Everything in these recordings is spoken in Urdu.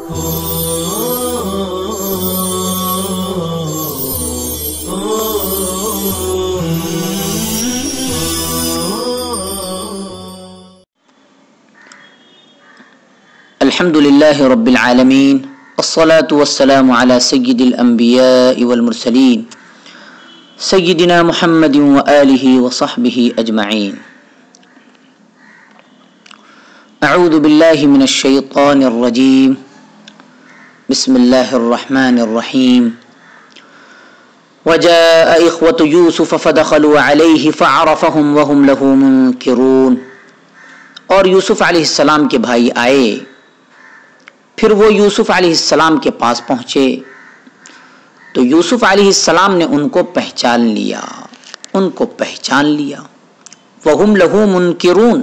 الحمدللہ رب العالمین والصلاة والسلام علی سید الانبیاء والمرسلین سیدنا محمد وآلہ وصحبہ اجمعین. اعوذ باللہ من الشیطان الرجیم. بسم اللہ الرحمن الرحیم. وجاء اخوة یوسف فدخلوا علیہ فعرفهم وهم له منکرون. اور یوسف علیہ السلام کے بھائی آئے، پھر وہ یوسف علیہ السلام کے پاس پہنچے تو یوسف علیہ السلام نے ان کو پہچان لیا. وَهُمْ لَهُ مُنْكِرُونَ.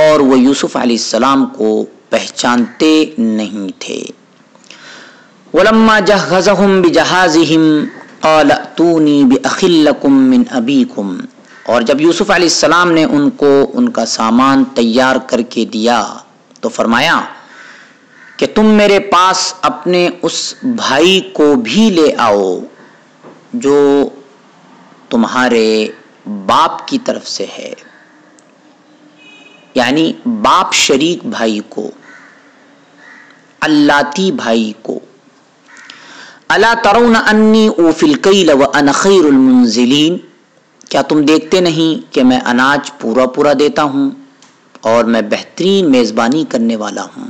اور وہ یوسف علیہ السلام کو پہچانتے نہیں تھے. وَلَمَّا جَهَّزَهُمْ بِجَهَازِهِمْ قَالَ ائْتُونِي بِأَخٍ لَكُمْ مِنْ أَبِيكُمْ. اور جب یوسف علیہ السلام نے ان کو ان کا سامان تیار کر کے دیا تو فرمایا کہ تم میرے پاس اپنے اس بھائی کو بھی لے آؤ جو تمہارے باپ کی طرف سے ہے، یعنی باپ شریک بھائی کو، اللاتی بھائی کو. الا ترون انی اوفی الکیل وانا خیر المنزلین. کیا تم دیکھتے نہیں کہ میں اناج پورا پورا دیتا ہوں اور میں بہترین میزبانی کرنے والا ہوں.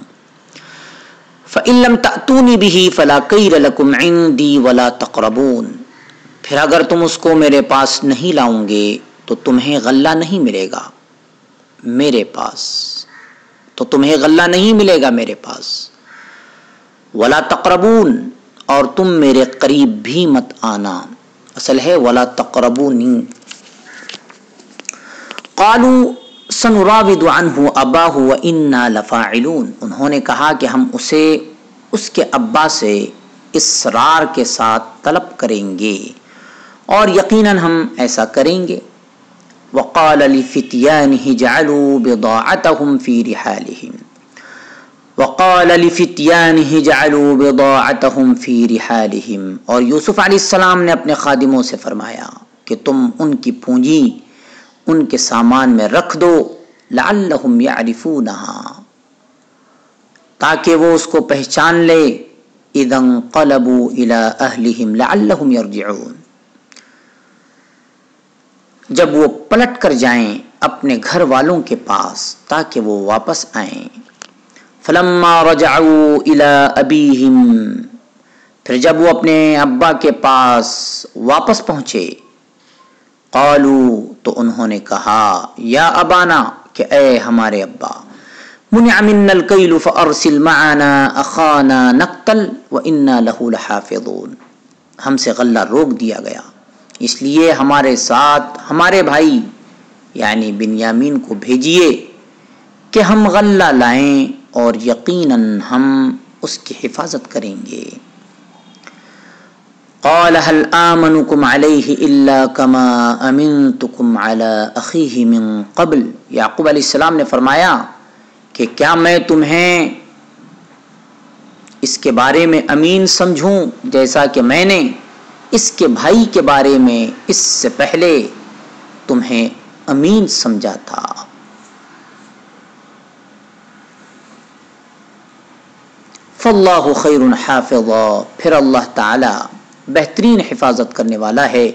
فَإِن لَّمْ تَأْتُونِ بِهِ فَلَا كَيْلَ لَكُمْ عِندِي وَلَا تَقْرَبُونَ. پھر اگر تم اس کو میرے پاس نہیں لاؤں گے تو تمہیں غلہ نہیں ملے گا میرے پاس. وَلَا تَقْرَبُونَ. اور تم میرے قریب بھی مت آنا. اصل ہے وَلَا تَقْرَبُونِ. قَالُوا سنراود عنہ اباہ وإنا لفاعلون. انہوں نے کہا کہ ہم اسے اس کے ابا سے اصرار کے ساتھ طلب کریں گے اور یقیناً ہم ایسا کریں گے. وقال لفتيانه جعلوا بضاعتهم في رحالهم. اور یوسف علیہ السلام نے اپنے خادموں سے فرمایا کہ تم ان کی پونجی ان کے سامان میں رکھ دو، لعلہم یعرفونہا، تاکہ وہ اس کو پہچان لے. اذا انقلبوا الی اہلہم لعلہم یرجعون. جب وہ پلٹ کر جائیں اپنے گھر والوں کے پاس تاکہ وہ واپس آئیں. فلما رجعوا الی ابیہم. پھر جب وہ اپنے ابا کے پاس واپس پہنچے، قالوا، تو انہوں نے کہا، یا ابانا، کہ اے ہمارے ابا، منع منا الکیل فارسل معنا اخانا نقتل وانا له لحافظون. ہم سے غلہ روک دیا گیا، اس لیے ہمارے ساتھ ہمارے بھائی یعنی بنیامین کو بھیجیے کہ ہم غلہ لائیں اور یقیناً ہم اس کی حفاظت کریں گے. قال هل آمنكم عليه الا كما امنتكم على اخيه من قبل. یعقوب علیہ السلام نے فرمایا کہ کیا میں تمہیں اس کے بارے میں امین سمجھوں جیسا کہ میں نے اس کے بھائی کے بارے میں اس سے پہلے تمہیں امین سمجھا تھا. فاللہ خیر حافظا. پھر اللہ تعالی بہترین حفاظت کرنے والا ہے.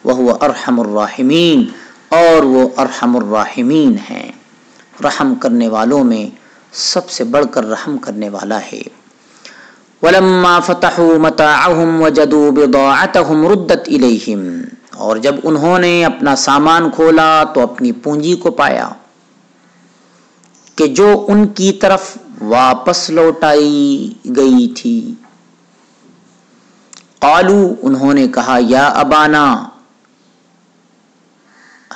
وہو ارحم الراحمین. اور وہ ارحم الراحمین ہیں، رحم کرنے والوں میں سب سے بڑھ کر رحم کرنے والا ہے. ولما فتحوا متاعهم وجدوا بضاعتهم ردت الیہم. اور جب انہوں نے اپنا سامان کھولا تو اپنی پونجی کو پایا کہ جو ان کی طرف واپس لوٹائی گئی تھی. قالوا، انہوں نے کہا، یا ابانا،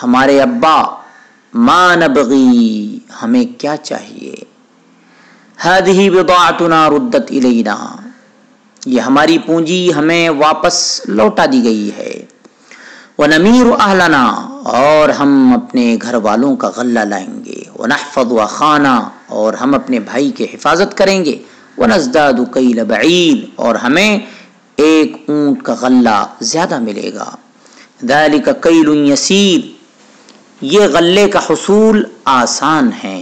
ہمارے ابا، ما نبغی، ہمیں کیا چاہیے. هذه بضاعتنا ردت الینا، یہ ہماری پونجی ہمیں واپس لوٹا دی گئی ہے. ونمیر اہلنا، اور ہم اپنے گھر والوں کا غلہ لائیں گے. ونحفظ اخانا، اور ہم اپنے بھائی کی حفاظت کریں گے. وَنَزْدَادُ كَيْلَ بَعِيرٍ اور ہمیں ایک اونٹ کا غلہ زیادہ ملے گا. ذَلِكَ كَيْلٌ يَسِيرٌ یہ غلے کا حصول آسان ہے.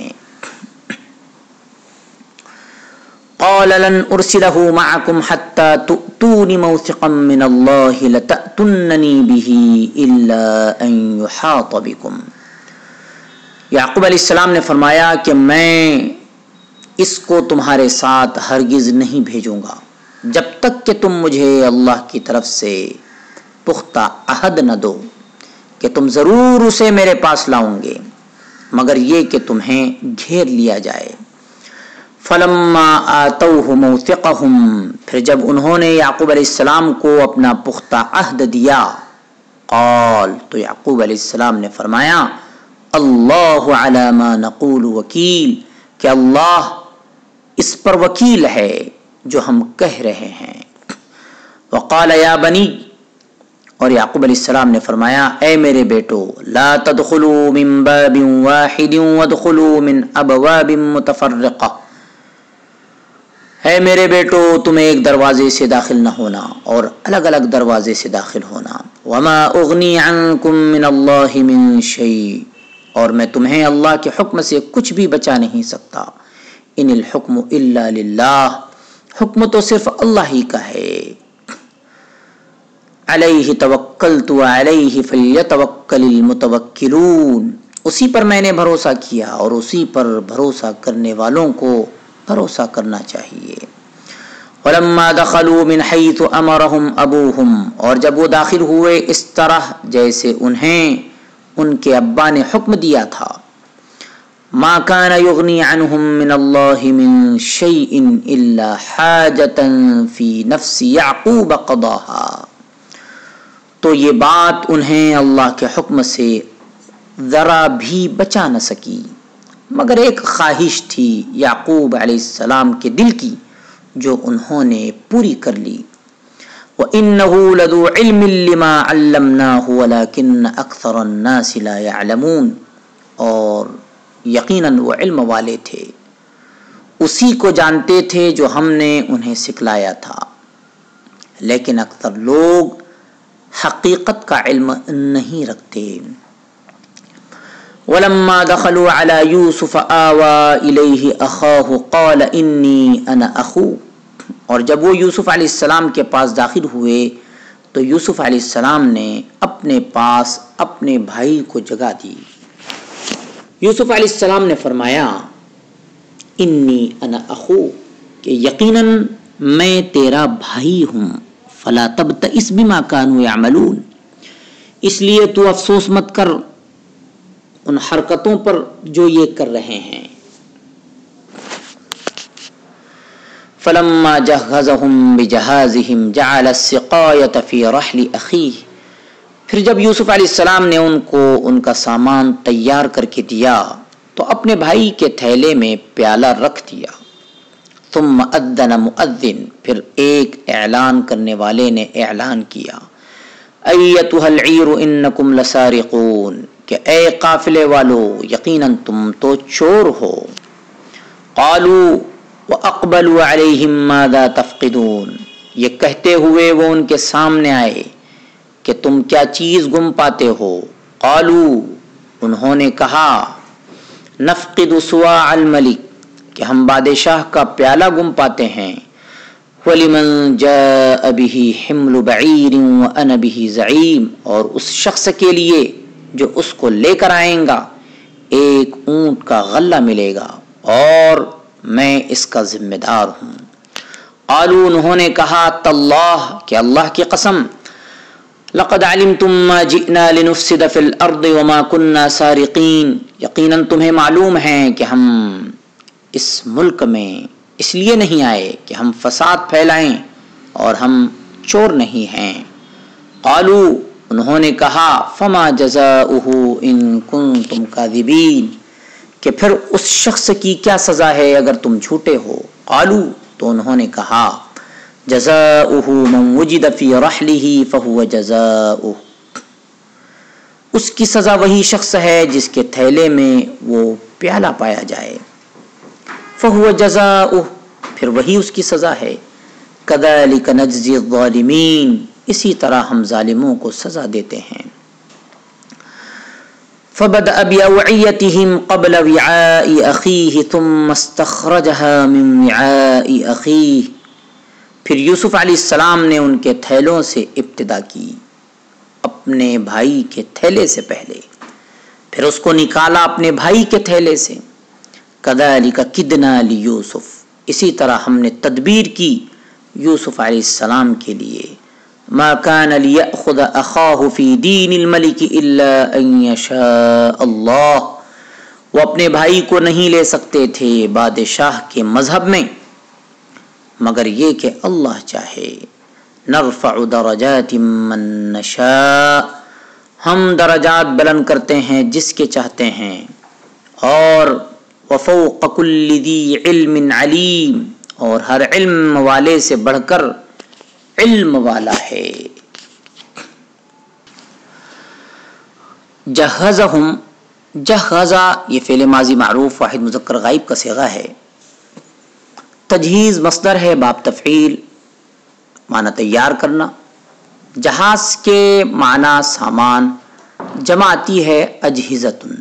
قَالَ لَنْ أُرْسِلَهُ مَعَكُمْ حَتَّى تُؤْتُونِ مَوْثِقًا مِّنَ اللَّهِ لَتَأْتُنَّنِي بِهِ إِلَّا أَن يُحَاطَ بِكُمْ. یعقوب علیہ السلام نے فرمایا کہ میں اس کو تمہارے ساتھ ہرگز نہیں بھیجوں گا جب تک کہ تم مجھے اللہ کی طرف سے پختہ عہد نہ دو کہ تم ضرور اسے میرے پاس لاؤں گے مگر یہ کہ تمہیں گھیر لیا جائے. فلما آتوہ موثقہم پھر جب انہوں نے یعقوب علیہ السلام کو اپنا پختہ عہد دیا قال تو یعقوب علیہ السلام نے فرمایا اللہ علی ما نقول وکیل کہ اللہ اس پر وکیل ہے جو ہم کہہ رہے ہیں. وقال یا بنی اور یعقوب علیہ السلام نے فرمایا اے میرے بیٹو لا تدخلوا من باب واحد وادخلوا من ابواب متفرقہ اے میرے بیٹو تم ایک دروازے سے داخل نہ ہونا اور الگ الگ دروازے سے داخل ہونا. وما اغنی عنکم من اللہ من شیء اور میں تمہیں اللہ کے حکم سے کچھ بھی بچا نہیں سکتا. ان الحکم الا للہ حکم تو صرف اللہ ہی کا ہے. علیہ توکلت وعلیہ فلیتوکل المتوکلون اسی پر میں نے بھروسہ کیا اور اسی پر بھروسہ کرنے والوں کو بھروسہ کرنا چاہیے. ولما دخلوا من حيث امرهم ابوهم اور جب وہ داخل ہوئے اس طرح جیسے انہیں ان کے ابا نے حکم دیا تھا. ما كان يغني عنهم من الله من شيء الا حاجة في نفس يعقوب قضاها تو یہ بات انہیں اللہ کے حکم سے ذرا بھی بچا نہ سکی مگر ایک خواہش تھی یعقوب علیہ السلام کے دل کی جو انہوں نے پوری کر لی. وَإِنَّهُ لَذُو عِلْمٍ لِمَا عَلَّمْنَاهُ وَلَكِنَّ أَكْثَرَ النَّاسِ لَا يَعْلَمُونَ اور یقیناً وہ علم والے تھے اسی کو جانتے تھے جو ہم نے انہیں سکھلایا تھا لیکن اکثر لوگ حقیقت کا علم نہیں رکھتے. ولما دخلوا على يوسف آوى إليه أخاه قال إني أنا أخوك اور جب وہ یوسف علیہ السلام کے پاس داخل ہوئے تو یوسف علیہ السلام نے اپنے پاس اپنے بھائی کو جگہ دی. یوسف علیہ السلام نے فرمایا انی انا اخوک کہ یقیناً میں تیرا بھائی ہوں. فلا تبتئس بما كانوا يعملون اس لیے تو افسوس مت کر ان حرکتوں پر جو یہ کر رہے ہیں. فلما جهزهم بجهازهم جعل السقاية في رحل أخيه پھر جب یوسف علیہ السلام نے ان کو ان کا سامان تیار کر کے دیا تو اپنے بھائی کے تھیلے میں پیالہ رکھ دیا. ثم اذن مؤذن پھر ایک اعلان کرنے والے نے اعلان کیا ایتها العیر انکم لسارقون کہ اے قافلے والو یقیناً تم تو چور ہو. قالوا واقبلوا علیہم ماذا تفقدون یہ کہتے ہوئے وہ ان کے سامنے آئے کہ تم کیا چیز گم پاتے ہو. قالوا انہوں نے کہا نفقد صواع الملک کہ ہم بادشاہ کا پیالہ گم پاتے ہیں. وَلِمَنْ جَاءَ بِهِ حِمْلُ بَعِيرٍ وَأَنَا بِهِ زَعِيمٌ اور اس شخص کے لیے جو اس کو لے کر آئیں گا ایک اونٹ کا غلہ ملے گا اور میں اس کا ذمہ دار ہوں. قالوا انہوں نے کہا تاللہ کہ اللہ کی قسم لقد علمتم ما جئنا لنفسد في الارض وما كنا سارقين یقیناً تمہیں معلوم ہے کہ ہم اس ملک میں اس لیے نہیں آئے کہ ہم فساد پھیلائیں اور ہم چور نہیں ہیں. قالوا انہوں نے کہا فما جزاؤہ ان کنتم کاذبین کہ پھر اس شخص کی کیا سزا ہے اگر تم جھوٹے ہو. قالوا تو انہوں نے کہا جزاؤہ من وجد فی رحلہ فہو جزاؤہ اس کی سزا وہی شخص ہے جس کے تھیلے میں وہ پیالہ پایا جائے. فہو جزاؤہ پھر وہی اس کی سزا ہے. کذالک نجزی الظالمین، اسی طرح ہم ظالموں کو سزا دیتے ہیں. فبدأ بأوعيتهم قبل وعاء أخيه ثم استخرجها من وعاء أخيه، پھر یوسف علیہ السلام نے ان کے تھیلوں سے ابتدا کی، اپنے بھائی کے تھیلے سے پہلے، پھر اس کو نکالا اپنے بھائی کے تھیلے سے. کذالک کدنا لیوسف، اسی طرح ہم نے تدبیر کی یوسف علیہ السلام کے لیے. ما كان ليأخذ أخاه في دين الملك إلا أن يشاء الله، وہ اپنے بھائی کو نہیں لے سکتے تھے بادشاہ کے مذہب میں مگر یہ کہ اللہ چاہے. نرفع درجات من نشاء، ہم درجات بلند کرتے ہیں جس کے چاہتے ہیں. اور وفوق كل ذی علم علیم، اور ہر علم والے سے بڑھ کر علم والا ہے. جہزہم، جہزا یہ فعل ماضی معروف واحد مذکر غائب کا صیغہ ہے. تجہیز مصدر ہے باب تفعیل، معنی تیار کرنا. جہاز کے معنی سامان، جمع آتی ہے اجہزتن.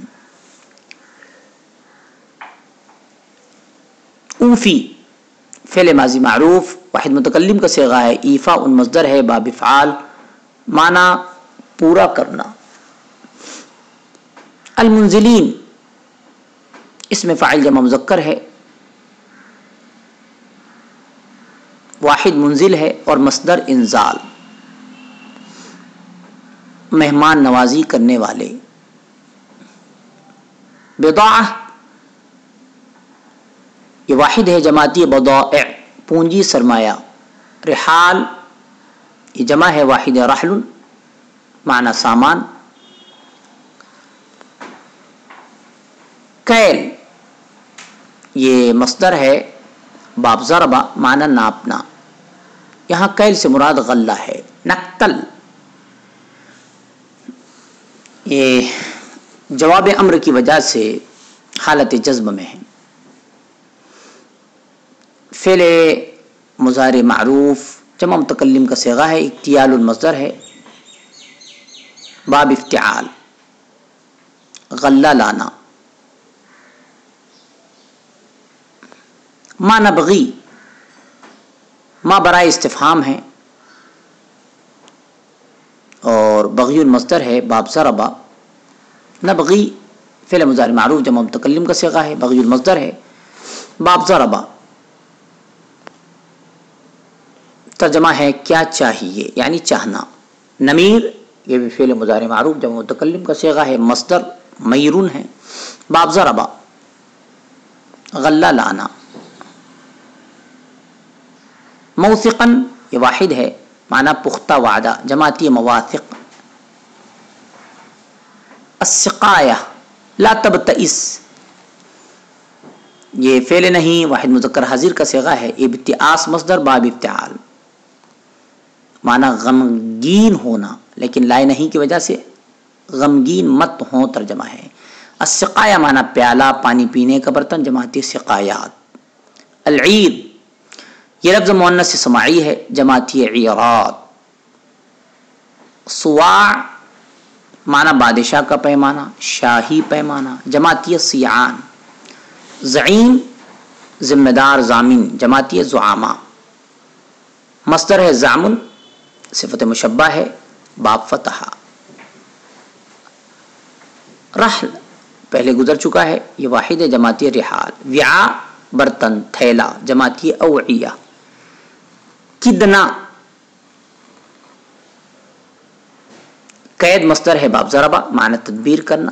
اوفی فعل ماضی معروف واحد متکلم کا صیغہ ہے. ایفا ان مصدر ہے باب افعال، معنی پورا کرنا. المنزلین اس میں فاعل جمع مذکر ہے، واحد منزل ہے اور مصدر انزال، مہمان نوازی کرنے والے. بضاعہ یہ واحد ہے، جماعتی بضائع پونجی سرمایہ. رحال یہ جمع ہے واحد رحل، معنی سامان. کیل یہ مصدر ہے باب ضربہ، معنی ناپنا. یہاں کیل سے مراد غلہ ہے. نقتل یہ جواب امر کی وجہ سے حالت جذب میں ہے. فعل مضارع معروف جمع متکلم کا صیغہ ہے. اکتیال المصدر ہے باب افتعال، غلہ لانا. ما نبغی، ما برائے استفہام ہے اور بغی المصدر ہے باب ضربہ. نبغی فعل مضارع معروف جمع متکلم کا صیغہ ہے، بغی المصدر ہے باب ضربہ. ترجمہ ہے کیا چاہیے، یعنی چاہنا. نمیر یہ بھی فعل مضارع معروف جمع متکلم کا صیغہ ہے، مصدر میرون ہے باب ضربہ، غلہ لانا. موثقاً یہ واحد ہے، معنی پختہ وعدہ، جماعتی مواثق. السقایہ لا تبتئس یہ فعل نہیں واحد مذکر حاضر کا صیغہ ہے. ابتئاس مصدر باب افتعال، معنی غمگین ہونا، لیکن لائے نہیں کی وجہ سے غمگین مت ہوں ترجمہ ہے. السقایہ معنی پیالہ، پانی پینے کا برتن، جماعتی سقایات. العید یہ لفظ مؤنث سماعی ہے، جماعتی عیرات. صواع معنی بادشاہ کا پیمانہ، شاہی پیمانہ، جماعتی سیعان. زعیم ذمہ دار، ضامن، جماعتی زعامہ. مصدر ہے زعم، صفت مشبہ ہے باب فتح. رحل پہلے گزر چکا ہے، یہ واحد ہے، جماعتی رحال. وعاء برتن، تھیلا، جماعتی اوعیہ. کدنا قید مصدر ہے باب ضربہ، معنی تدبیر کرنا.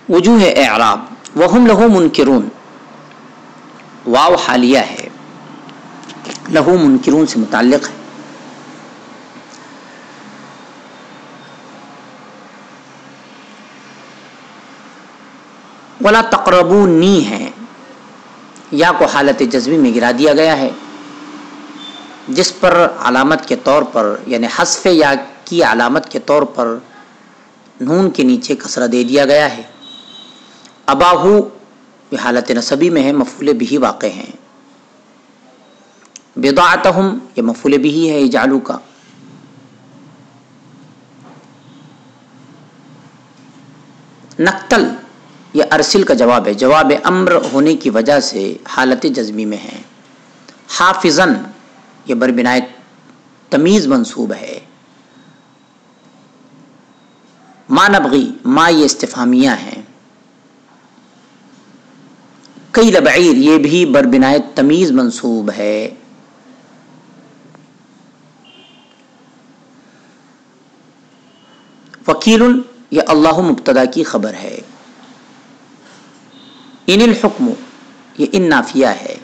وجوہ اعراب وہم لہو منکرون، واو حالیہ ہے، لہو منکرون سے متعلق ہے. ولا تقربونی ہے، یا کو حالت جزمی میں گرا دیا گیا ہے، جس پر علامت کے طور پر یعنی حذف یا کی علامت کے طور پر نون کے نیچے کسرہ دے دیا گیا ہے۔ اباہو یہ حالت نصبی میں ہے، مفعول بھی واقع ہیں۔ بضاعتہم یہ مفعول بھی ہے اجعلوا کا۔ نقتل یہ ارسل کا جواب ہے، جواب امر ہونے کی وجہ سے حالت جزمی میں ہے۔ حافظن یہ بربنائے تمیز منصوب ہے۔ ما نبغی ما یہ استفہامیہ ہیں۔ قیل بعیر یہ بھی بربنائے تمیز منصوب ہے۔ وکیل یہ اللہ مبتدا کی خبر ہے۔ ان الحکم یہ ان نافیہ ہے۔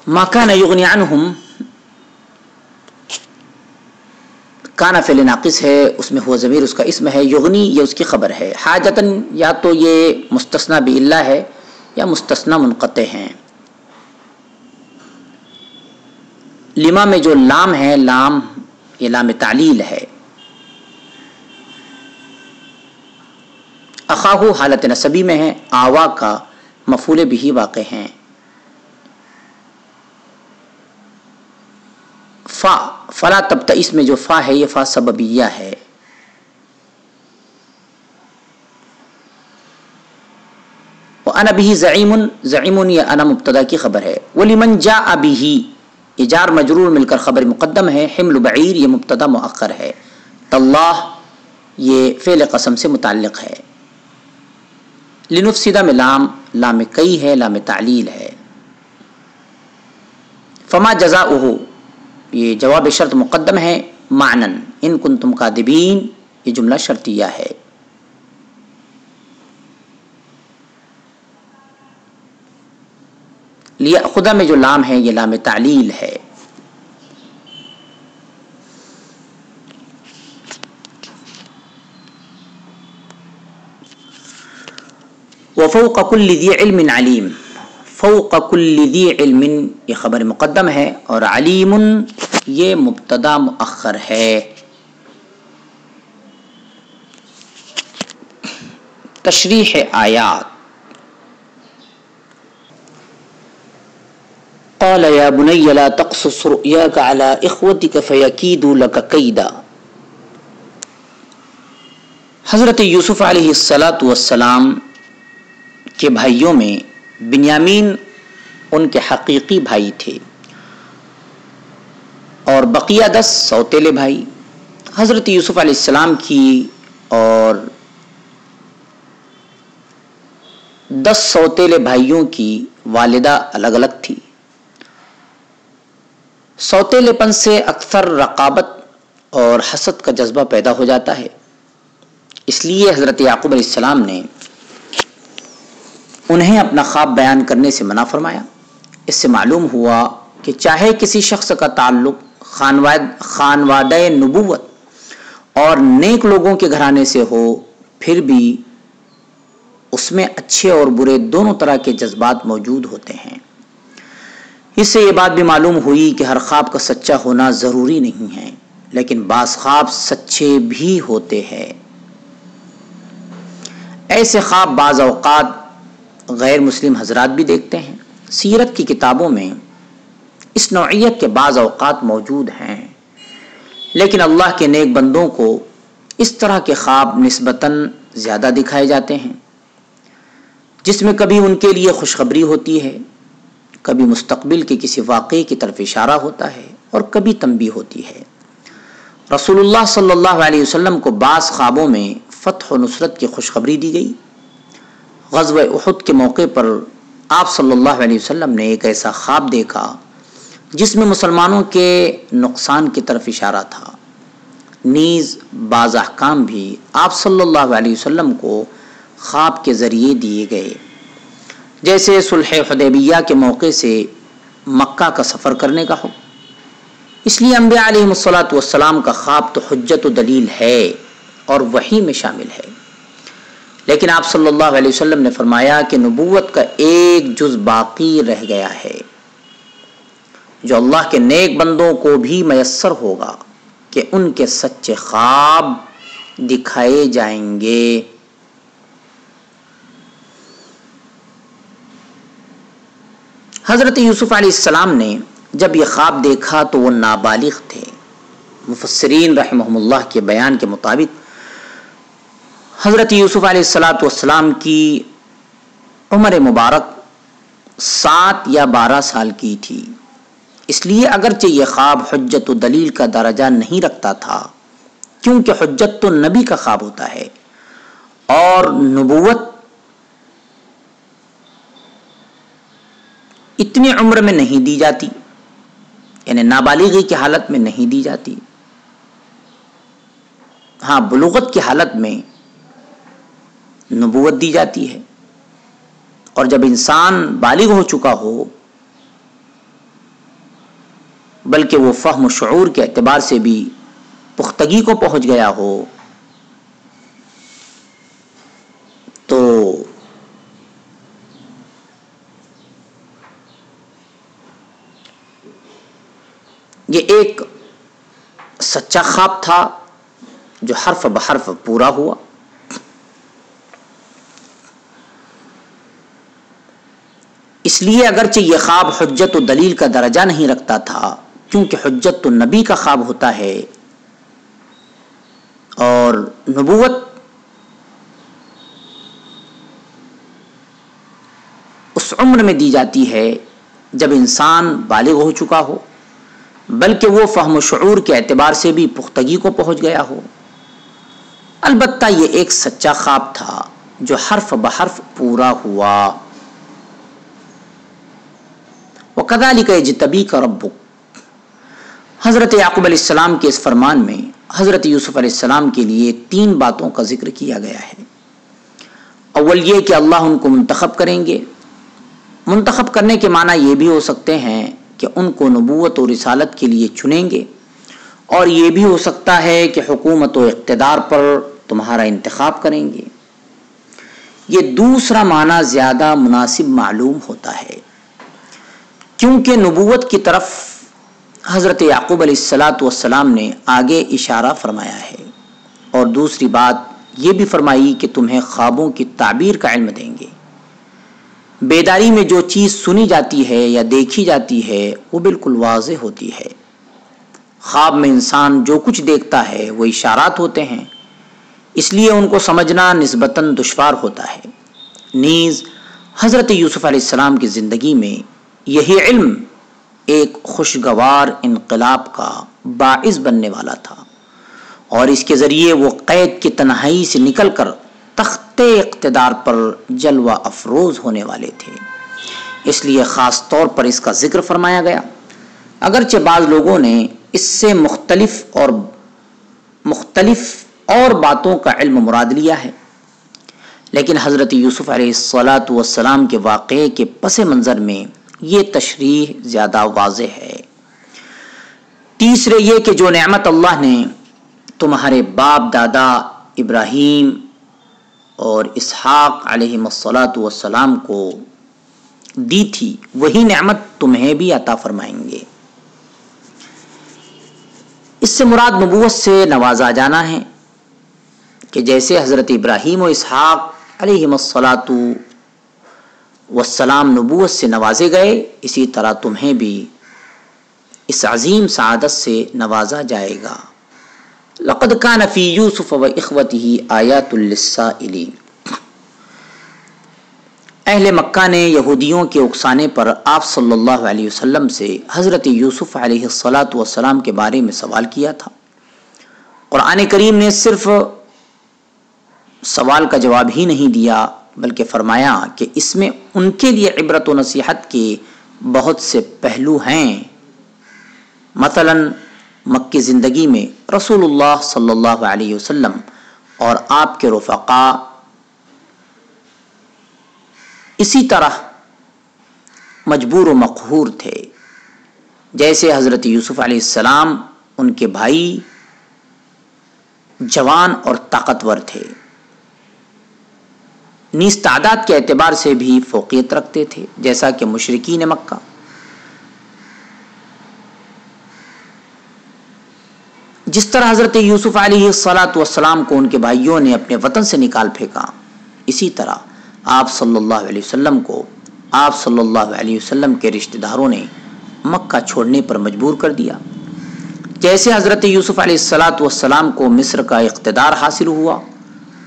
ما کان یغنی عنہم کانا فعل ناقص ہے، اس میں ہوا ضمیر اس کا اسم ہے، یغنی یہ اس کی خبر ہے۔ حاجتن یا تو یہ مستثنی باللہ ہے یا مستثنی منقطع ہیں۔ لما میں جو لام ہے، لام یہ لام تعلیل ہے۔ اخاہو حالت نصبی میں ہے، آوا کا مفعول بھی واقع ہیں۔ فا فلا تبتئس میں جو فا ہے یہ فا سببیہ ہے۔ وَأَنَا بِهِ زَعِيمٌ زعیم یہ انا مبتدا کی خبر ہے۔ وَلِمَنْ جَاءَ بِهِ یہ جار مجرور مل کر خبر مقدم ہے۔ حمل بعیر یہ مبتدا مؤخر ہے۔ تاللہ یہ فعل قسم سے متعلق ہے۔ لنفسدہ میں لام کئی ہے، لام تعلیل ہے۔ فما جزاؤہ یہ جواب شرط مقدم ہے معنن ان کنتم کاذبین یہ جملہ شرطیہ ہے۔ لیأخذ میں جو لام ہے یہ لام تعلیل ہے۔ وفوق كل ذی علم علیم فوق كل ذی علم یہ خبر مقدم ہے اور علیم یہ مبتدا مؤخر ہے۔ تشریح آیات قال یا بنی لا تقصص رؤیاک علی اخوتک فیکیدوا لک کیدا۔ حضرت یوسف علیہ الصلاۃ والسلام کے بھائیوں میں بنیامین ان کے حقیقی بھائی تھے اور بقیہ 10 سوتیلے بھائی۔ حضرت یوسف علیہ السلام کی اور 10 سوتیلے بھائیوں کی والدہ الگ الگ تھی۔ سوتیلے پن سے اکثر رقابت اور حسد کا جذبہ پیدا ہو جاتا ہے، اس لیے حضرت یعقوب علیہ السلام نے انہیں اپنا خواب بیان کرنے سے منع فرمایا۔ اس سے معلوم ہوا کہ چاہے کسی شخص کا تعلق خانوادہ نبوت اور نیک لوگوں کے گھرانے سے ہو، پھر بھی اس میں اچھے اور برے دونوں طرح کے جذبات موجود ہوتے ہیں۔ اس سے یہ بات بھی معلوم ہوئی کہ ہر خواب کا سچا ہونا ضروری نہیں ہے، لیکن بعض خواب سچے بھی ہوتے ہیں۔ ایسے خواب بعض اوقات غیر مسلم حضرات بھی دیکھتے ہیں۔ سیرت کی کتابوں میں اس نوعیت کے بعض اوقات موجود ہیں، لیکن اللہ کے نیک بندوں کو اس طرح کے خواب نسبتاً زیادہ دکھائے جاتے ہیں، جس میں کبھی ان کے لیے خوشخبری ہوتی ہے، کبھی مستقبل کے کسی واقعے کی طرف اشارہ ہوتا ہے اور کبھی تنبیہ ہوتی ہے۔ رسول اللہ صلی اللہ علیہ وسلم کو بعض خوابوں میں فتح و نصرت کی خوشخبری دی گئی۔ غزوہ احد کے موقع پر آپ صلی اللہ علیہ وسلم نے ایک ایسا خواب دیکھا جس میں مسلمانوں کے نقصان کی طرف اشارہ تھا۔ نیز بعض احکام بھی آپ صلی اللہ علیہ وسلم کو خواب کے ذریعے دیے گئے، جیسے صلح حدیبیہ کے موقع سے مکہ کا سفر کرنے کا حکم۔ اس لیے انبیاء علیہ الصلوۃ والسلام کا خواب تو حجت و دلیل ہے اور وحی میں شامل ہے۔ لیکن آپ صلی اللہ علیہ وسلم نے فرمایا کہ نبوت کا ایک جز باقی رہ گیا ہے جو اللہ کے نیک بندوں کو بھی میسر ہوگا کہ ان کے سچے خواب دکھائے جائیں گے۔ حضرت یوسف علیہ السلام نے جب یہ خواب دیکھا تو وہ نابالغ تھے۔ مفسرین رحمہم اللہ کے بیان کے مطابق حضرت یوسف علیہ السلام کی عمر مبارک 7 یا 12 سال کی تھی، اس لیے اگرچہ یہ خواب حجت و دلیل کا درجہ نہیں رکھتا تھا، کیونکہ حجت تو نبی کا خواب ہوتا ہے اور نبوت اتنی عمر میں نہیں دی جاتی، یعنی نابالغی کی حالت میں نہیں دی جاتی، ہاں بلوغت کی حالت میں نبوت دی جاتی ہے، اور جب انسان بالغ ہو چکا ہو بلکہ وہ فہم و شعور کے اعتبار سے بھی پختگی کو پہنچ گیا ہو تو یہ ایک سچا خواب تھا جو حرف بحرف پورا ہوا۔ اس لیے اگرچہ یہ خواب حجت و دلیل کا درجہ نہیں رکھتا تھا، کیونکہ حجت تو نبی کا خواب ہوتا ہے اور نبوت اس عمر میں دی جاتی ہے جب انسان بالغ ہو چکا ہو، بلکہ وہ فہم و شعور کے اعتبار سے بھی پختگی کو پہنچ گیا ہو۔ البتہ یہ ایک سچا خواب تھا جو حرف بحرف پورا ہوا۔ وَكَذَلِكَ يَجْتَبِيكَ رَبُّكَ، حضرت یعقوب علیہ السلام کے اس فرمان میں حضرت یوسف علیہ السلام کے لیے 3 باتوں کا ذکر کیا گیا ہے۔ اول یہ کہ اللہ ان کو منتخب کریں گے۔ منتخب کرنے کے معنی یہ بھی ہو سکتے ہیں کہ ان کو نبوت و رسالت کے لیے چنیں گے، اور یہ بھی ہو سکتا ہے کہ حکومت و اقتدار پر تمہارا انتخاب کریں گے۔ یہ دوسرا معنی زیادہ مناسب معلوم ہوتا ہے، کیونکہ نبوت کی طرف حضرت یعقوب علیہ السلام نے آگے اشارہ فرمایا ہے، اور دوسری بات یہ بھی فرمائی کہ تمہیں خوابوں کی تعبیر کا علم دیں گے۔ بیداری میں جو چیز سنی جاتی ہے یا دیکھی جاتی ہے وہ بالکل واضح ہوتی ہے۔ خواب میں انسان جو کچھ دیکھتا ہے وہ اشارات ہوتے ہیں، اس لیے ان کو سمجھنا نسبتاً دشوار ہوتا ہے۔ نیز حضرت یوسف علیہ السلام کی زندگی میں یہی علم ایک خوشگوار انقلاب کا باعث بننے والا تھا، اور اس کے ذریعے وہ قید کی تنہائی سے نکل کر تخت اقتدار پر جلوہ افروز ہونے والے تھے، اس لیے خاص طور پر اس کا ذکر فرمایا گیا۔ اگرچہ بعض لوگوں نے اس سے مختلف اور باتوں کا علم مراد لیا ہے، لیکن حضرت یوسف علیہ السلام کے واقعے کے پس منظر میں یہ تشریح زیادہ واضح ہے۔ تیسرے یہ کہ جو نعمت اللہ نے تمہارے باپ دادا ابراہیم اور اسحاق علیہ السلام کو دی تھی، وہی نعمت تمہیں بھی عطا فرمائیں گے۔ اس سے مراد نبوت سے نوازا جانا ہے کہ جیسے حضرت ابراہیم و اسحاق علیہ والسلام نبوت سے نوازے گئے، اسی طرح تمہیں بھی اس عظیم سعادت سے نوازا جائے گا۔ لقد كان في يوسف واخوته آیات للسائلین، اہل مکہ نے یہودیوں کے اکسانے پر آپ صلی اللہ علیہ وسلم سے حضرت یوسف علیہ السلام کے بارے میں سوال کیا تھا۔ قرآن کریم نے صرف سوال کا جواب ہی نہیں دیا، بلکہ فرمایا کہ اس میں ان کے لیے عبرت و نصیحت کے بہت سے پہلو ہیں۔ مثلا مکی زندگی میں رسول اللہ صلی اللہ علیہ وسلم اور آپ کے رفقاء اسی طرح مجبور و مقہور تھے، جیسے حضرت یوسف علیہ السلام ان کے بھائی جوان اور طاقتور تھے، نیز تعداد کے اعتبار سے بھی فوقیت رکھتے تھے، جیسا کہ مشرکین مکہ۔ جس طرح حضرت یوسف علیہ السلام کو ان کے بھائیوں نے اپنے وطن سے نکال پھینکا، اسی طرح آپ صلی اللہ علیہ وسلم کو آپ صلی اللہ علیہ وسلم کے رشتہ داروں نے مکہ چھوڑنے پر مجبور کر دیا۔ جیسے حضرت یوسف علیہ السلام کو مصر کا اقتدار حاصل ہوا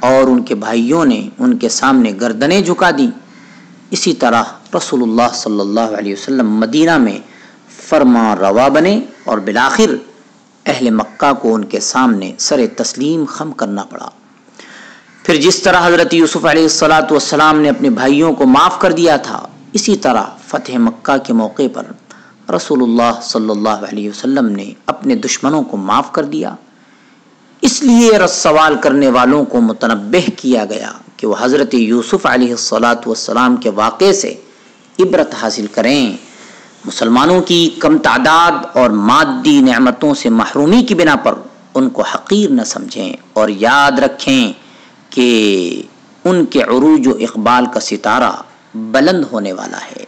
اور ان کے بھائیوں نے ان کے سامنے گردنیں جھکا دیں، اسی طرح رسول اللہ صلی اللہ علیہ وسلم مدینہ میں فرما روا بنے اور بالآخر اہل مکہ کو ان کے سامنے سر تسلیم خم کرنا پڑا۔ پھر جس طرح حضرت یوسف علیہ السلام نے اپنے بھائیوں کو معاف کر دیا تھا، اسی طرح فتح مکہ کے موقع پر رسول اللہ صلی اللہ علیہ وسلم نے اپنے دشمنوں کو معاف کر دیا۔ اس لیے سوال کرنے والوں کو متنبہ کیا گیا کہ وہ حضرت یوسف علیہ السلام کے واقعے سے عبرت حاصل کریں، مسلمانوں کی کم تعداد اور مادی نعمتوں سے محرومی کی بنا پر ان کو حقیر نہ سمجھیں، اور یاد رکھیں کہ ان کے عروج و اقبال کا ستارہ بلند ہونے والا ہے۔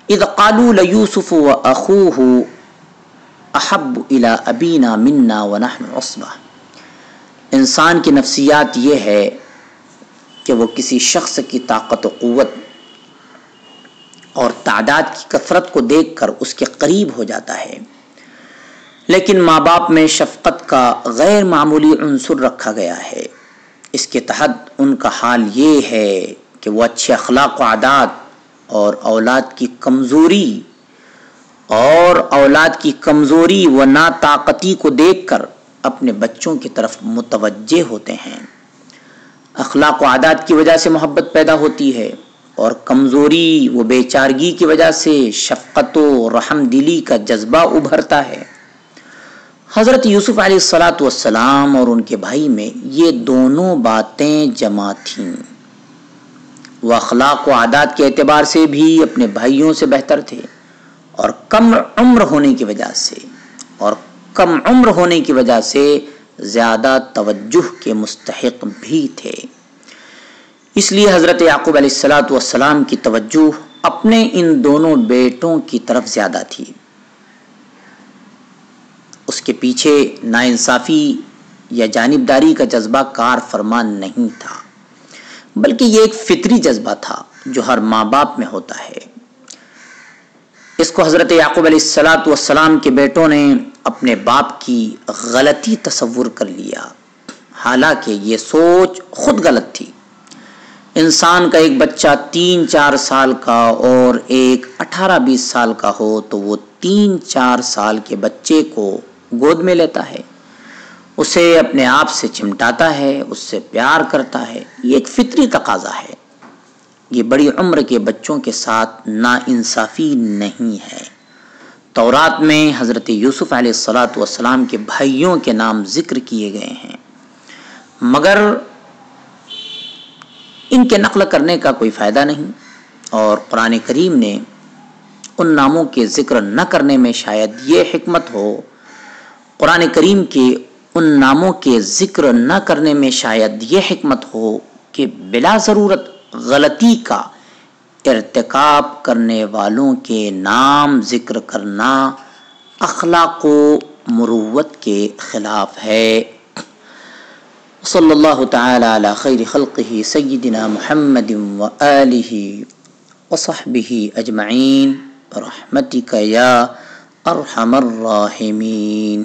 اذ قالوا لیوسف واخوہ احب الی ابینا منا ونحن عصبہ۔ انسان کی نفسیات یہ ہے کہ وہ کسی شخص کی طاقت و قوت اور تعداد کی کثرت کو دیکھ کر اس کے قریب ہو جاتا ہے، لیکن ماں باپ میں شفقت کا غیر معمولی عنصر رکھا گیا ہے۔ اس کے تحت ان کا حال یہ ہے کہ وہ اچھے اخلاق و عادات اور اولاد کی کمزوری و ناطاقتی کو دیکھ کر اپنے بچوں کی طرف متوجہ ہوتے ہیں۔ اخلاق و عادات کی وجہ سے محبت پیدا ہوتی ہے اور کمزوری و بے چارگی کی وجہ سے شفقت و رحم دلی کا جذبہ ابھرتا ہے۔ حضرت یوسف علیہ السلام اور ان کے بھائی میں یہ دونوں باتیں جمع تھیں۔ وہ اخلاق و عادات کے اعتبار سے بھی اپنے بھائیوں سے بہتر تھے، اور کم عمر ہونے کی وجہ سے زیادہ توجہ کے مستحق بھی تھے۔ اس لیے حضرت یعقوب علیہ السلام کی توجہ اپنے ان دونوں بیٹوں کی طرف زیادہ تھی۔ اس کے پیچھے ناانصافی یا جانبداری کا جذبہ کار فرمان نہیں تھا، بلکہ یہ ایک فطری جذبہ تھا جو ہر ماں باپ میں ہوتا ہے۔ اس کو حضرت یعقوب علیہ السلام کے بیٹوں نے اپنے باپ کی غلطی تصور کر لیا، حالانکہ یہ سوچ خود غلط تھی۔ انسان کا ایک بچہ 3-4 سال کا اور ایک 18-20 سال کا ہو تو وہ 3-4 سال کے بچے کو گود میں لیتا ہے، اسے اپنے آپ سے چمٹاتا ہے، اس سے پیار کرتا ہے۔ یہ ایک فطری تقاضا ہے۔ یہ بڑی عمر کے بچوں کے ساتھ ناانصافی نہیں ہے۔ تورات میں حضرت یوسف علیہ السلام کے بھائیوں کے نام ذکر کیے گئے ہیں، مگر ان کے نقل کرنے کا کوئی فائدہ نہیں، اور قرآن کریم نے ان ناموں کے ذکر نہ کرنے میں شاید یہ حکمت ہو، قرآن کریم کے ان ناموں کے ذکر نہ کرنے میں شاید یہ حکمت ہو کہ بلا ضرورت غلطی کا ارتکاب کرنے والوں کے نام ذکر کرنا اخلاق و مروت کے خلاف ہے۔ صلی اللہ تعالی علی خیر خلقہ سیدنا محمد وآلہ وصحبہ اجمعین برحمتک یا ارحم الراحمین۔